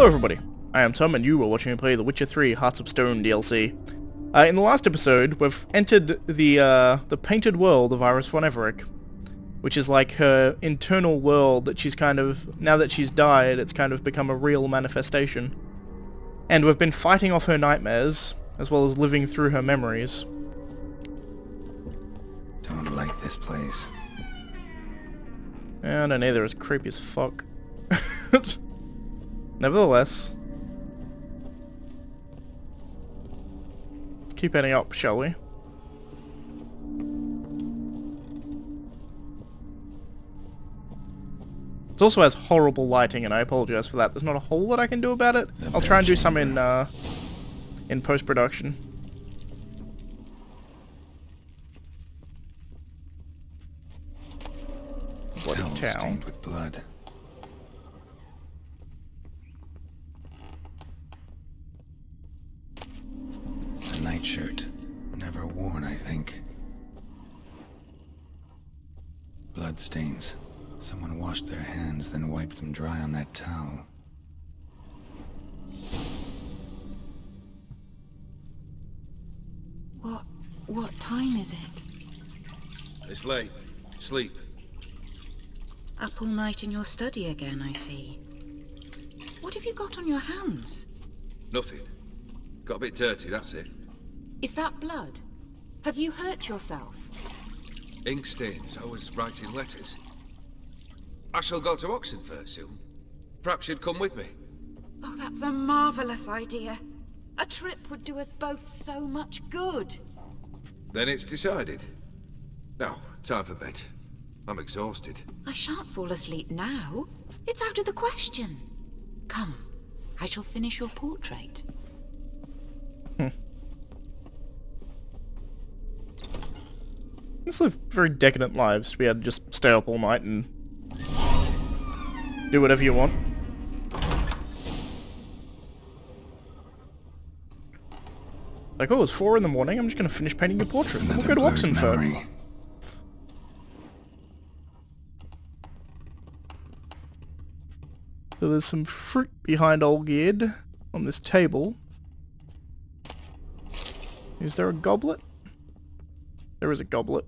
Hello everybody, I am Tom and you are watching me play The Witcher 3 Hearts of Stone DLC. In the last episode, we've entered the painted world of Iris von Everec, which is like her internal world that she's kind of, now that she's died, it's kind of become a real manifestation. And we've been fighting off her nightmares, as well as living through her memories. Don't like this place. And I know they're as creepy as fuck. Nevertheless, let's keep heading up, shall we? It also has horrible lighting, and I apologize for that. There's not a whole lot I can do about it. I'll try and do some in post-production. Bloody town. Stained with blood. A nightshirt. Never worn, I think. Blood stains. Someone washed their hands, then wiped them dry on that towel. What time is it? It's late. Sleep. Up all night in your study again, I see. What have you got on your hands? Nothing. Got a bit dirty, that's it. Is that blood? Have you hurt yourself? Ink stains. I was writing letters. I shall go to Oxenfurt soon. Perhaps you'd come with me. Oh, that's a marvelous idea. A trip would do us both so much good. Then it's decided. Now, time for bed. I'm exhausted. I shan't fall asleep now. It's out of the question. Come, I shall finish your portrait. Let's live very decadent lives to be able to just stay up all night and do whatever you want. Like, oh, it's 4 in the morning, I'm just going to finish painting your portrait. Then we'll go to Oxenfurt. So there's some fruit behind Olgierd on this table. Is there a goblet? There is a goblet.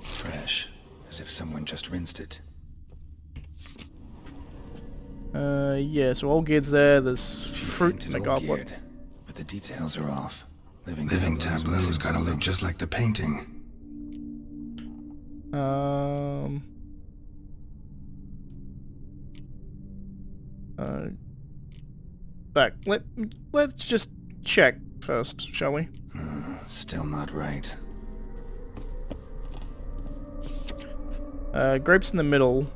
Fresh. As if someone just rinsed it. Yeah, so Olgierd's there, there's fruit in a goblet. But the details are off. Living tableau's gotta look just like the painting. Back. Let's just check first, shall we? Still not right. Grapes in the middle.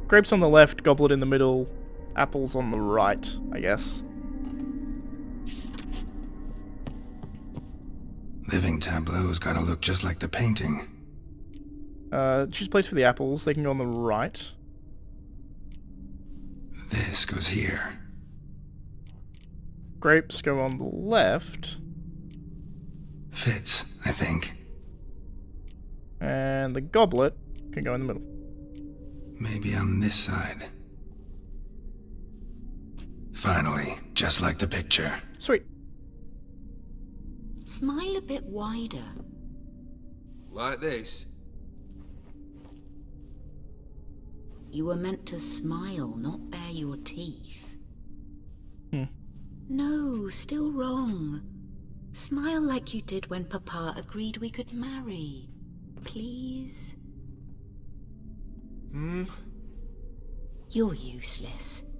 Grapes on the left, goblet in the middle, apples on the right, I guess. Living tableau's gotta look just like the painting. Choose place for the apples, they can go on the right. This goes here. Grapes go on the left. Fits, I think. And the goblet can go in the middle. Maybe on this side. Finally, just like the picture. Sweet. Smile a bit wider. Like this? You were meant to smile, not bare your teeth. No, still wrong. Smile like you did when Papa agreed we could marry. Please? You're useless.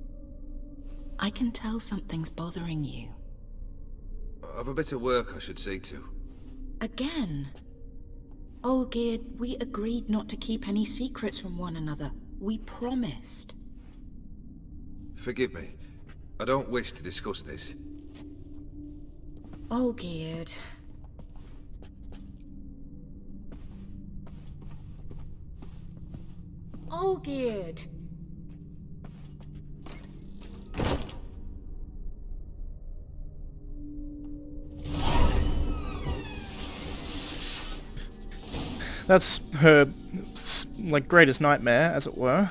I can tell something's bothering you. I've a bit of work I should see to. Again? Olgierd, we agreed not to keep any secrets from one another. We promised. Forgive me. I don't wish to discuss this. Olgierd. Olgierd. That's her like, greatest nightmare, as it were,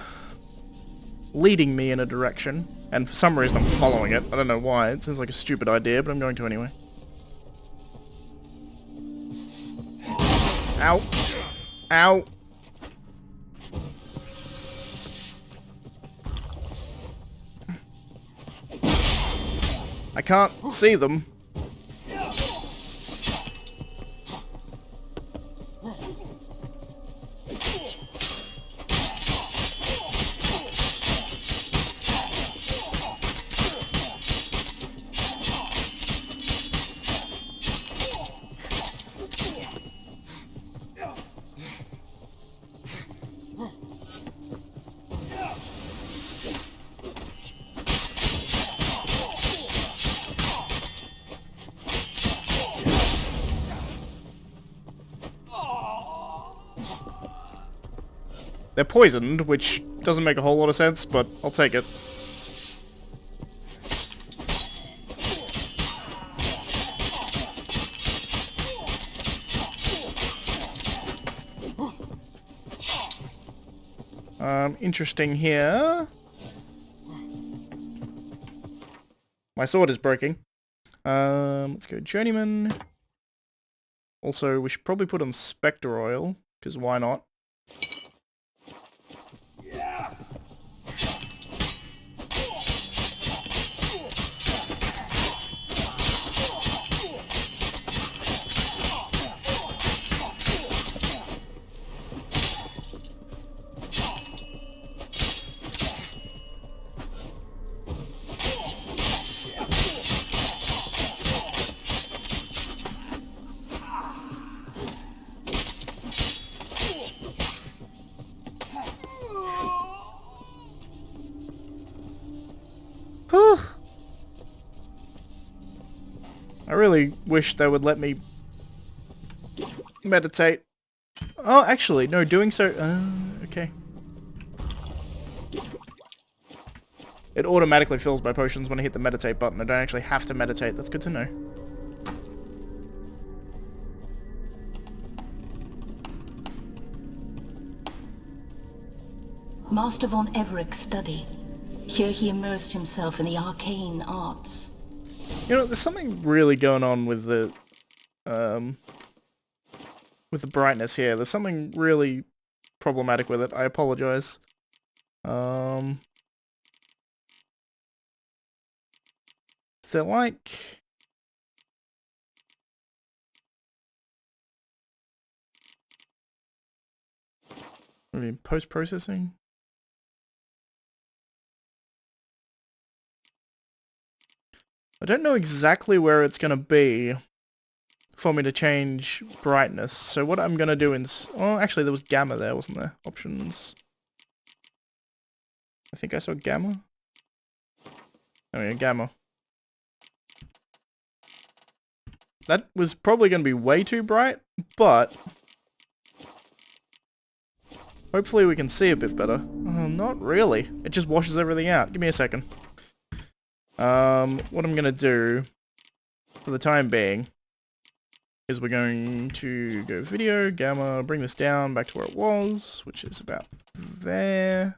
leading me in a direction, and for some reason I'm following it. I don't know why. It seems like a stupid idea, but I'm going to anyway. Ow. Ow. I can't see them. They're poisoned, which doesn't make a whole lot of sense, but I'll take it. Interesting here. My sword is breaking. Let's go Journeyman. Also, we should probably put on Spectre Oil, because why not? I really wish they would let me meditate. Oh, actually, no, doing so... okay. It automatically fills my potions when I hit the meditate button. I don't actually have to meditate. That's good to know. Master von Everett's study. Here he immersed himself in the arcane arts. You know, there's something really going on with the brightness here. There's something really problematic with it. I apologize. Is there like... I mean, post-processing? I don't know exactly where it's going to be for me to change brightness. So what I'm going to do is... Oh, actually there was gamma there, wasn't there? Options. I think I saw gamma. I mean, gamma. That was probably going to be way too bright, but... hopefully we can see a bit better. Oh, not really. It just washes everything out. Give me a second. What I'm gonna do for the time being is we're going to go video, gamma, bring this down back to where it was, which is about there.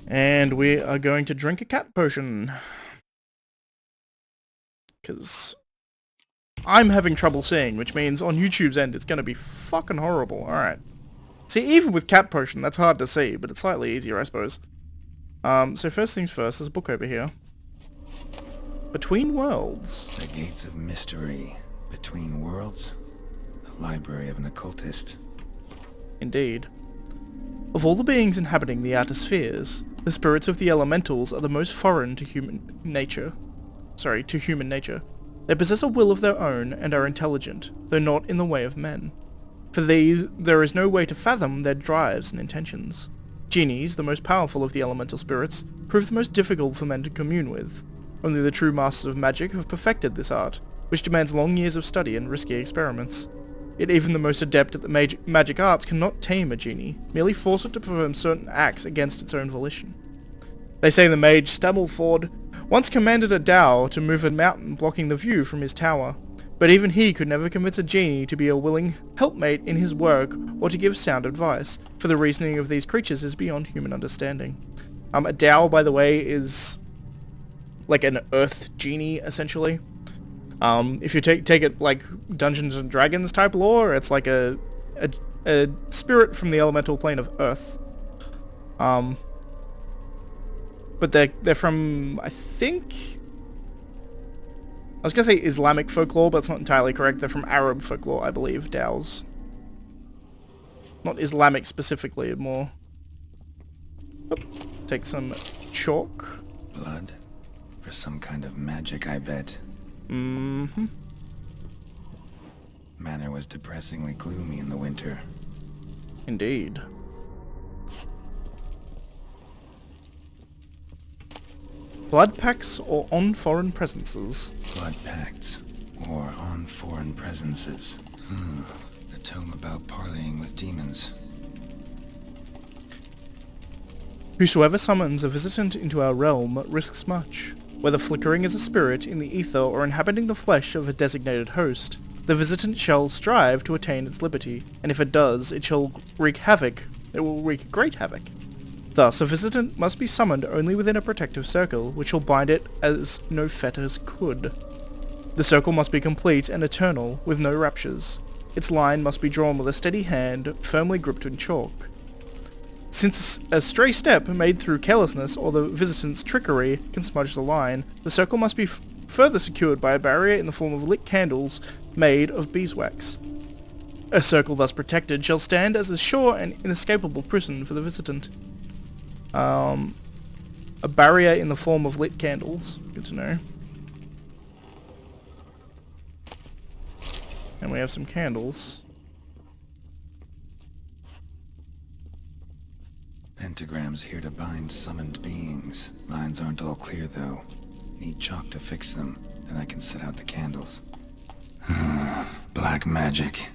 And we are going to drink a cat potion. Because I'm having trouble seeing, which means on YouTube's end it's gonna be fucking horrible. Alright. See, even with cat potion, that's hard to see, but it's slightly easier, I suppose. So first things first, there's a book over here. Between Worlds. The Gates of Mystery. Between Worlds? The library of an occultist. Indeed. Of all the beings inhabiting the outer spheres, the spirits of the elementals are the most foreign to human nature. Sorry, to human nature. They possess a will of their own and are intelligent, though not in the way of men. For these, there is no way to fathom their drives and intentions. Genies, the most powerful of the elemental spirits, prove the most difficult for men to commune with. Only the true masters of magic have perfected this art, which demands long years of study and risky experiments. Yet even the most adept at the magic arts cannot tame a genie, merely force it to perform certain acts against its own volition. They say the mage Stammelford once commanded a dhow to move a mountain blocking the view from his tower, But even he could never convince a genie to be a willing helpmate in his work or to give sound advice, for the reasoning of these creatures is beyond human understanding. A Dao, by the way, is like an earth genie, essentially. If you take it like Dungeons and Dragons type lore, it's like a spirit from the elemental plane of earth. But they're from, I think... I was going to say Islamic folklore, but it's not entirely correct. They're from Arab folklore, I believe, Daos. Not Islamic specifically, more... Oop. Take some chalk. Blood? For some kind of magic, I bet. Mm-hmm. Manor was depressingly gloomy in the winter. Indeed. Blood pacts or on foreign presences? Blood pacts or on foreign presences. A tome about parleying with demons. Whosoever summons a visitant into our realm risks much. Whether flickering as a spirit in the ether or inhabiting the flesh of a designated host, the visitant shall strive to attain its liberty, and if it does, it shall wreak havoc. It will wreak great havoc. Thus, a visitant must be summoned only within a protective circle, which will bind it as no fetters could. The circle must be complete and eternal, with no raptures. Its line must be drawn with a steady hand, firmly gripped in chalk. Since a stray step made through carelessness or the visitant's trickery can smudge the line, the circle must be further secured by a barrier in the form of lit candles made of beeswax. A circle thus protected shall stand as a sure and inescapable prison for the visitant. A barrier in the form of lit candles. Good to know. And we have some candles. Pentagrams here to bind summoned beings. Lines aren't all clear, though. Need chalk to fix them, then I can set out the candles. Black magic.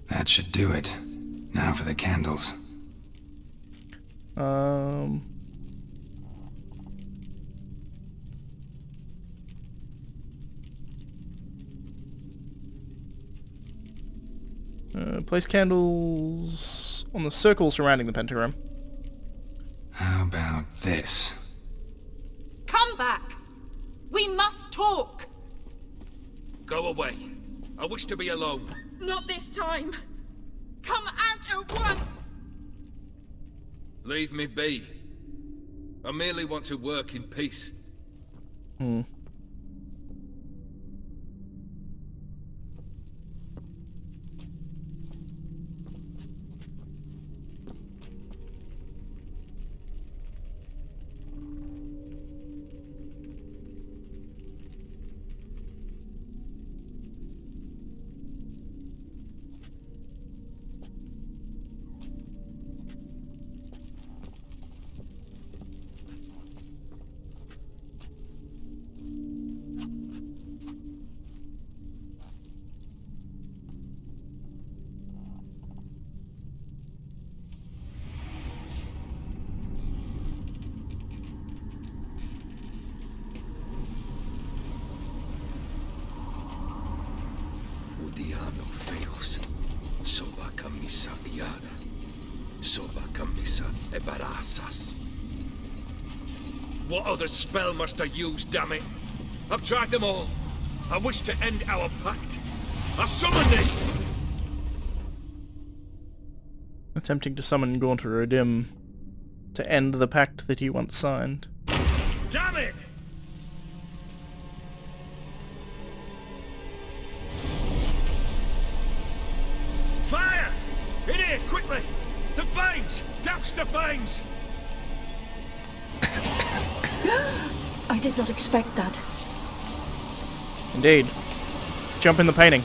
That should do it. Now for the candles. Place candles on the circle surrounding the pentagram. How about this? Come back! We must talk! Go away. I wish to be alone. Not this time! Come out at once! Leave me be. I merely want to work in peace. Udiano feos, soba camisa iada, soba camisa e barasas. What other spell must I use, damn it? I've tried them all. I wish to end our pact. I summoned it! Attempting to summon Gaunter Odim to end the pact that he once signed. Damn it! Fire! In here, quickly! The flames! Douse the flames! I did not expect that. Indeed. Jump in the painting.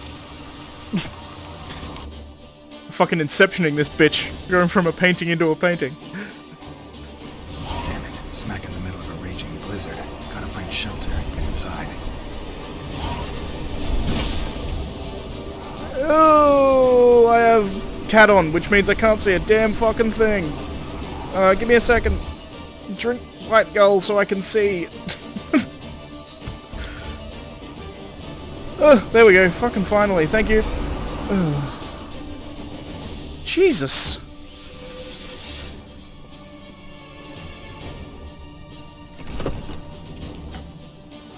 Fucking inceptioning this bitch. Going from a painting into a painting. Damn it. Smack in the middle of a raging blizzard. Gotta find shelter and get inside. Oh, I have cat on, which means I can't see a damn fucking thing. Give me a second. Drink White Gull so I can see. Oh, there we go. Fucking finally. Thank you. Ugh. Jesus.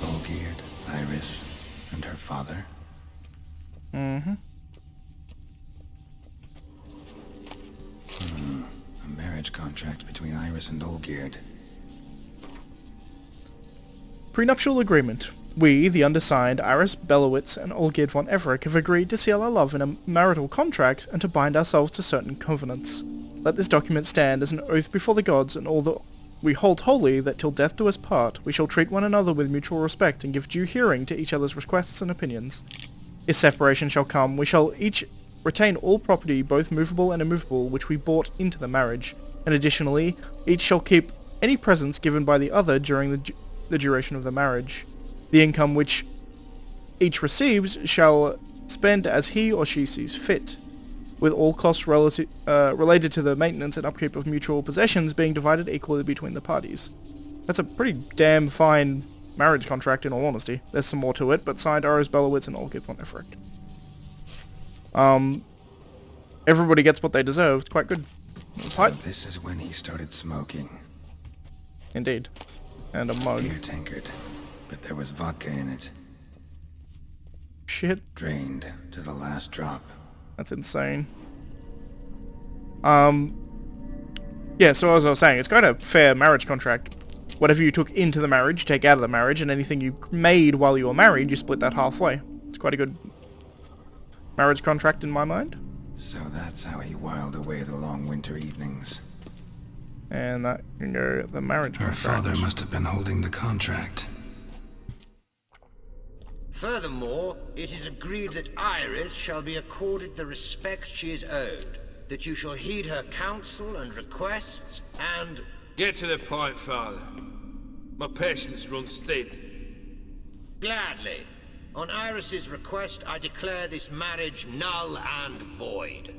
Olgierd, Iris, and her father. Mm-hmm. A marriage contract between Iris and Olgierd. Prenuptial agreement. We, the undersigned, Iris Belowitz and Olgierd von Everec, have agreed to seal our love in a marital contract and to bind ourselves to certain covenants. Let this document stand as an oath before the gods and all that we hold holy, that till death do us part, we shall treat one another with mutual respect and give due hearing to each other's requests and opinions. If separation shall come, we shall each retain all property, both movable and immovable, which we bought into the marriage, and additionally, each shall keep any presents given by the other during the duration of the marriage. The income which each receives shall spend as he or she sees fit, with all costs related to the maintenance and upkeep of mutual possessions being divided equally between the parties. That's a pretty damn fine marriage contract, in all honesty. There's some more to it, but signed Iris Belowitz and Olgierd von Everec. Everybody gets what they deserve. It's quite good. So this is when he started smoking. Indeed. And a mug. Beer tankard, but there was vodka in it. Shit. Drained to the last drop. That's insane. Yeah, so as I was saying, it's quite a fair marriage contract. Whatever you took into the marriage, you take out of the marriage, and anything you made while you were married, you split that halfway. It's quite a good marriage contract in my mind. So that's how he whiled away the long winter evenings. And that can go the marriage Her contract. father must have been holding the contract. Furthermore, it is agreed that Iris shall be accorded the respect she is owed, that you shall heed her counsel and requests, and... Get to the point, Father. My patience runs thin. Gladly. On Iris's request, I declare this marriage null and void.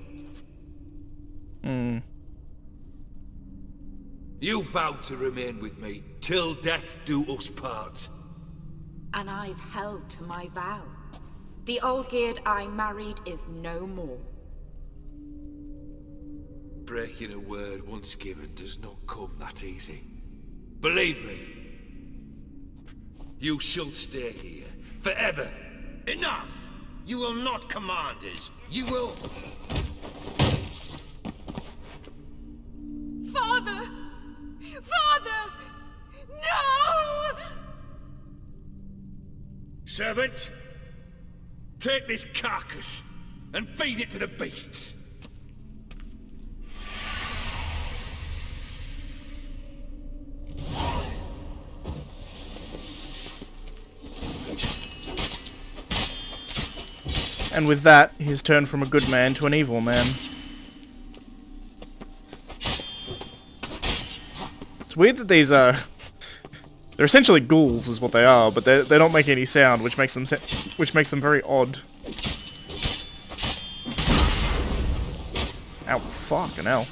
You vowed to remain with me till death do us part. And I've held to my vow. The Olgierd I married is no more. Breaking a word once given does not come that easy. Believe me. You shall stay here forever. Enough! You will not command us. You will... Father! Father! No! Servants, take this carcass and feed it to the beasts. And with that, he's turned from a good man to an evil man. It's weird that these are... They're essentially ghouls, is what they are, but they don't make any sound, which makes them very odd. Ow, fucking hell.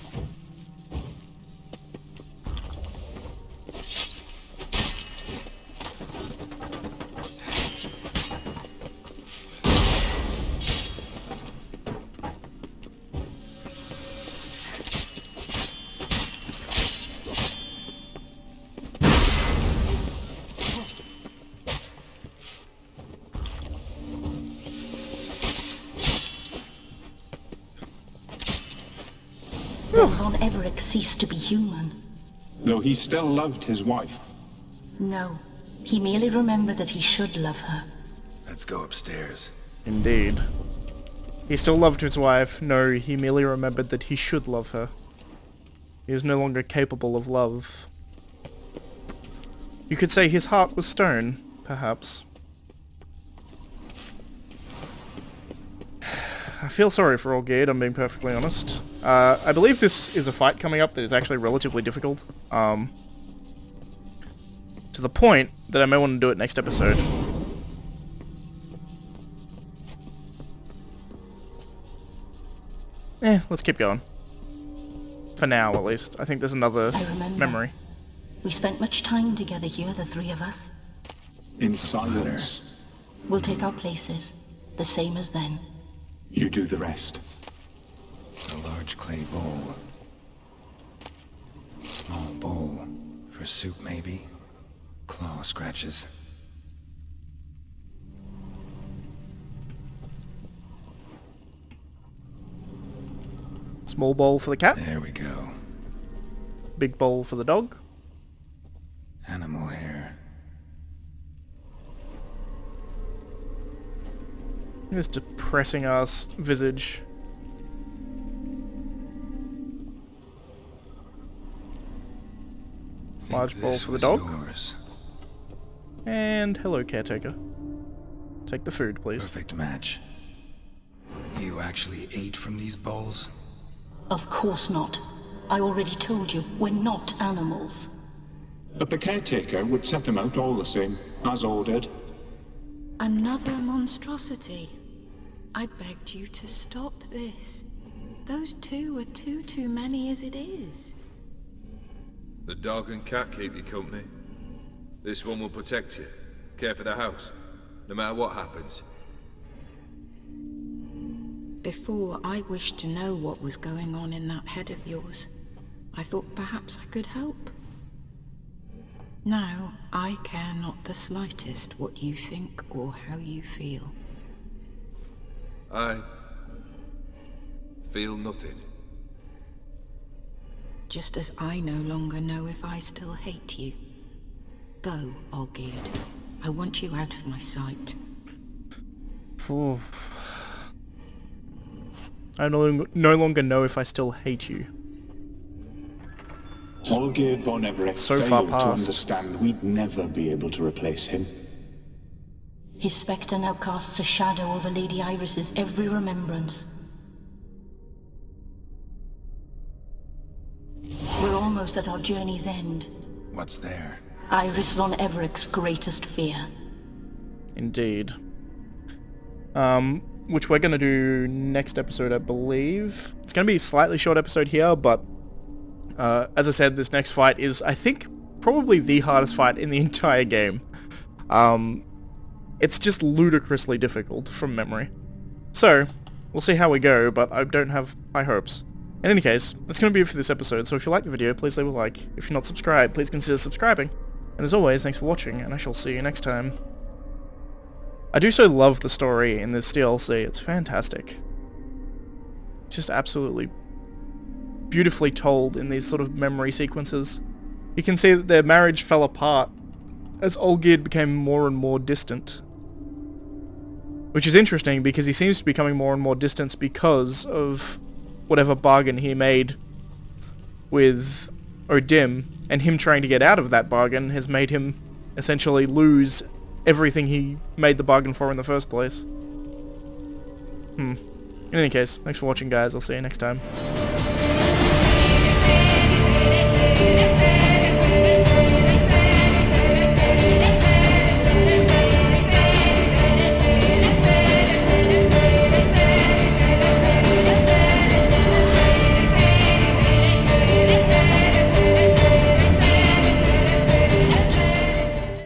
Then Von Everec ceased to be human. Though he still loved his wife. No, he merely remembered that he should love her. Let's go upstairs. Indeed. He still loved his wife. No, he merely remembered that he should love her. He was no longer capable of love. You could say his heart was stone, perhaps. I feel sorry for Olgierd, I'm being perfectly honest. I believe this is a fight coming up that is actually relatively difficult. To the point that I may want to do it next episode. Let's keep going. For now, at least. I think there's another I remember. memory. We spent much time together here, the three of us. In silence. We'll take our places, the same as then. You do the rest. A large clay bowl. Small bowl. For soup, maybe? Claw scratches. Small bowl for the cat. There we go. Big bowl for the dog. Animal hair. This depressing ass visage. Large bowl for the dog. Yours. And hello, caretaker. Take the food, please. Perfect match. You actually ate from these bowls? Of course not. I already told you, we're not animals. But the caretaker would set them out all the same, as ordered. Another monstrosity. I begged you to stop this. Those two are too many as it is. The dog and cat keep you company. This one will protect you, care for the house, no matter what happens. Before, I wished to know what was going on in that head of yours. I thought perhaps I could help. Now, I care not the slightest what you think or how you feel. I feel nothing. Just as I no longer know if I still hate you. Go, Olgierd. I want you out of my sight. Ooh. I no longer know if I still hate you. Olgierd von Everett So far failed to past. understand we'd never be able to replace him. His spectre now casts a shadow over Lady Iris's every remembrance. We're almost at our journey's end. What's there? Iris von Everett's greatest fear. Indeed. Which we're going to do next episode, I believe. It's going to be a slightly short episode here, but as I said, this next fight is, I think, probably the hardest fight in the entire game. It's just ludicrously difficult from memory. So, we'll see how we go, but I don't have high hopes. In any case, that's going to be it for this episode, so if you liked the video, please leave a like. If you're not subscribed, please consider subscribing. And as always, thanks for watching, and I shall see you next time. I do so love the story in this DLC, it's fantastic. It's just absolutely beautifully told in these sort of memory sequences. You can see that their marriage fell apart as Olgierd became more and more distant. Which is interesting because he seems to be becoming more and more distant because of whatever bargain he made with Odim, and him trying to get out of that bargain has made him essentially lose everything he made the bargain for in the first place. In any case, thanks for watching guys, I'll see you next time.